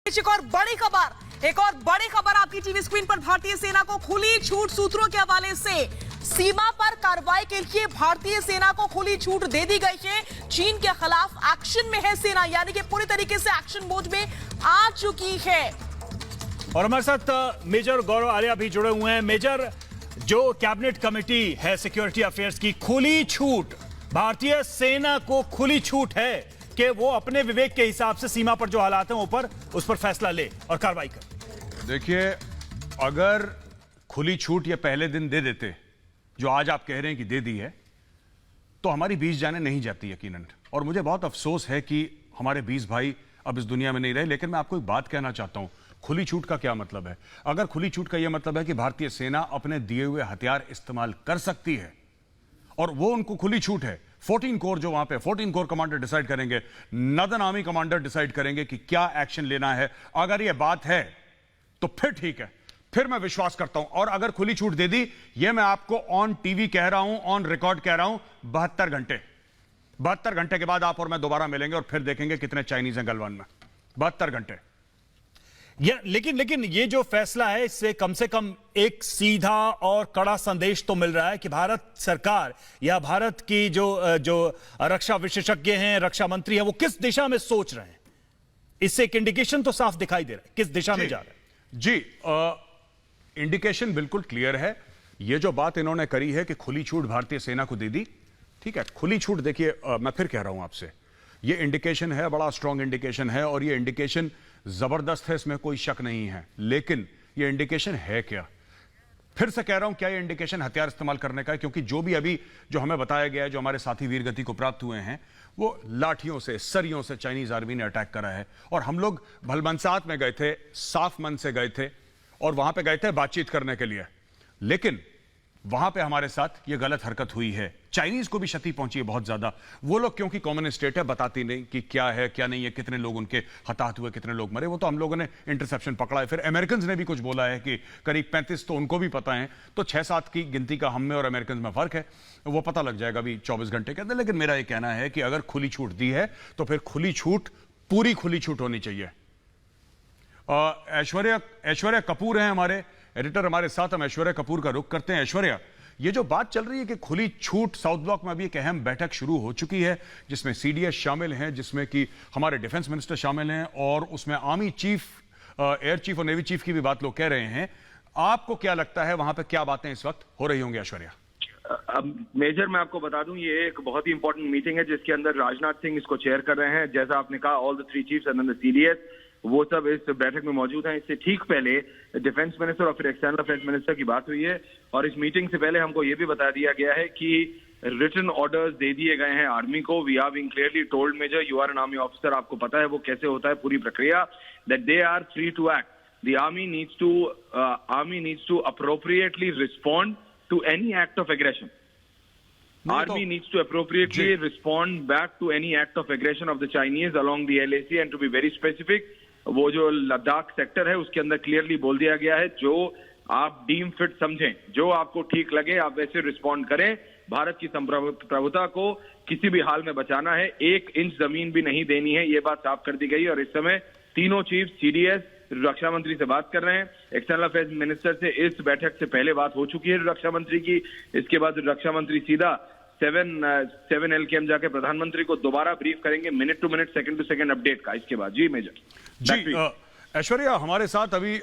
एक और बड़ी खबर आपकी टीवी स्क्रीन पर। भारतीय सेना को खुली छूट। सूत्रों के हवाले से सीमा पर कार्रवाई के लिए भारतीय सेना को खुली छूट दे दी गई है। चीन के खिलाफ एक्शन में है सेना, यानी कि पूरी तरीके से एक्शन मोड में आ चुकी है। और हमारे साथ मेजर गौरव आर्या भी जुड़े हुए हैं। मेजर, जो कैबिनेट कमेटी है सिक्योरिटी अफेयर्स की, खुली छूट, भारतीय सेना को खुली छूट है कि वो अपने विवेक के हिसाब से सीमा पर जो हालात हैं ऊपर उस पर फैसला ले और कार्रवाई करे। देखिए, अगर खुली छूट ये पहले दिन दे देते, जो आज आप कह रहे हैं कि दे दी है, तो हमारी 20 जानें नहीं जाती यकीनन। और मुझे बहुत अफसोस है कि हमारे 20 भाई अब इस दुनिया में नहीं रहे। लेकिन मैं आपको एक बात कहना चाहता हूं, खुली छूट का क्या मतलब है? अगर खुली छूट का यह मतलब है कि भारतीय सेना अपने दिए हुए हथियार इस्तेमाल कर सकती है और वो उनको खुली छूट है, 14 कोर जो वहां पे 14 कोर कमांडर डिसाइड करेंगे, नॉर्दर्न आर्मी कमांडर डिसाइड करेंगे कि क्या एक्शन लेना है। अगर ये बात है तो फिर ठीक है, फिर मैं विश्वास करता हूं। और अगर खुली छूट दे दी, ये मैं आपको ऑन टीवी कह रहा हूं, ऑन रिकॉर्ड कह रहा हूं, 72 घंटे के बाद आप और मैं दोबारा मिलेंगे और फिर देखेंगे कितने चाइनीज हैं गलवान में। 72 घंटे। लेकिन ये जो फैसला है, इससे कम से कम एक सीधा और कड़ा संदेश तो मिल रहा है कि भारत सरकार या भारत की जो रक्षा विशेषज्ञ हैं, रक्षा मंत्री हैं, वो किस दिशा में सोच रहे हैं। इससे एक इंडिकेशन तो साफ दिखाई दे रहा है किस दिशा में जा रहा है। जी, इंडिकेशन बिल्कुल क्लियर है। ये जो बात इन्होंने करी है कि खुली छूट भारतीय सेना को दे दी, ठीक है, खुली छूट। देखिए, मैं फिर कह रहा हूं आपसे, ये इंडिकेशन है, बड़ा स्ट्रांग इंडिकेशन है और ये इंडिकेशन जबरदस्त है, इसमें कोई शक नहीं है। लेकिन ये इंडिकेशन है क्या? फिर से कह रहा हूं, क्या ये इंडिकेशन हथियार इस्तेमाल करने का है? क्योंकि जो भी अभी जो हमें बताया गया है, जो हमारे साथी वीरगति को प्राप्त हुए हैं, वो लाठियों से, सरियों से चाइनीज आर्मी ने अटैक करा है। और हम लोग भलमनसात में गए थे, साफ मन से गए थे और वहां पे गए थे बातचीत करने के लिए। लेकिन वहां पे हमारे साथ ये गलत हरकत हुई है। चाइनीज को भी क्षति पहुंची है बहुत ज्यादा। वो लोग क्योंकि कॉमन स्टेट है, बताती नहीं कि क्या है क्या नहीं है, कितने लोग उनके हताहत हुए, कितने लोग मरे। वो तो हम लोगों ने इंटरसेप्शन पकड़ा है। फिर अमेरिकन ने भी कुछ बोला है कि करीब 35 तो उनको भी पता है। तो 6-7 की गिनती का हम में और अमेरिकन में फर्क है, वो पता लग जाएगा अभी 24 घंटे के अंदर। लेकिन मेरा ये कहना है कि अगर खुली छूट दी है तो फिर खुली छूट, पूरी खुली छूट होनी चाहिए। ऐश्वर्या कपूर हैं हमारे एडिटर, हमारे साथ। हम ऐश्वर्या कपूर का रुख करते हैं। ऐश्वर्या, ये जो बात चल रही है कि खुली छूट, साउथ ब्लॉक में अभी एक अहम बैठक शुरू हो चुकी है जिसमें सीडीएस शामिल हैं, जिसमें कि हमारे डिफेंस मिनिस्टर शामिल हैं और उसमें आर्मी चीफ, एयर चीफ और नेवी चीफ की भी बात लोग कह रहे हैं। आपको क्या लगता है वहां पे क्या बातें इस वक्त हो रही होंगी ऐश्वर्या? मेजर, मैं आपको बता दूं, ये एक बहुत ही इंपॉर्टेंट मीटिंग है जिसके अंदर राजनाथ सिंह इसको चेयर कर रहे हैं। जैसा आपने कहा, all the 3 chiefs and the CDS, वो सब इस बैठक में मौजूद हैं। इससे ठीक पहले डिफेंस मिनिस्टर और फिर एक्सटर्नल अफेयर्स मिनिस्टर की बात हुई है। और इस मीटिंग से पहले हमको ये भी बता दिया गया है कि रिटन ऑर्डर्स दे दिए गए हैं आर्मी को। We are being clearly told, major, you are an army officer, आपको पता है वो कैसे होता है पूरी प्रक्रिया, that they are free to act. The army needs to appropriately respond to any act of aggression. Army needs to appropriately respond back to any act of aggression of the Chinese along the LAC, and to be very specific, वो जो Ladakh sector है उसके अंदर clearly बोल दिया गया है, जो आप डीम फिट समझें, जो आपको ठीक लगे, आप वैसे रिस्पॉन्ड करें। भारत की संप्रभुता को किसी भी हाल में बचाना है, 1 इंच जमीन भी नहीं देनी है, ये बात साफ कर दी गई। और इस समय तीनों चीफ, सीडीएस, रक्षा मंत्री से बात कर रहे हैं। एक्सटर्नल अफेयर्स मिनिस्टर से इस बैठक से पहले बात हो चुकी है रक्षा मंत्री की। इसके बाद रक्षा मंत्री सीधा 7 LKM जाके प्रधानमंत्री को दोबारा ब्रीफ करेंगे, minute to minute, second to second update का। इसके बाद जी मेजर। जी ऐश्वर्या, हमारे साथ अभी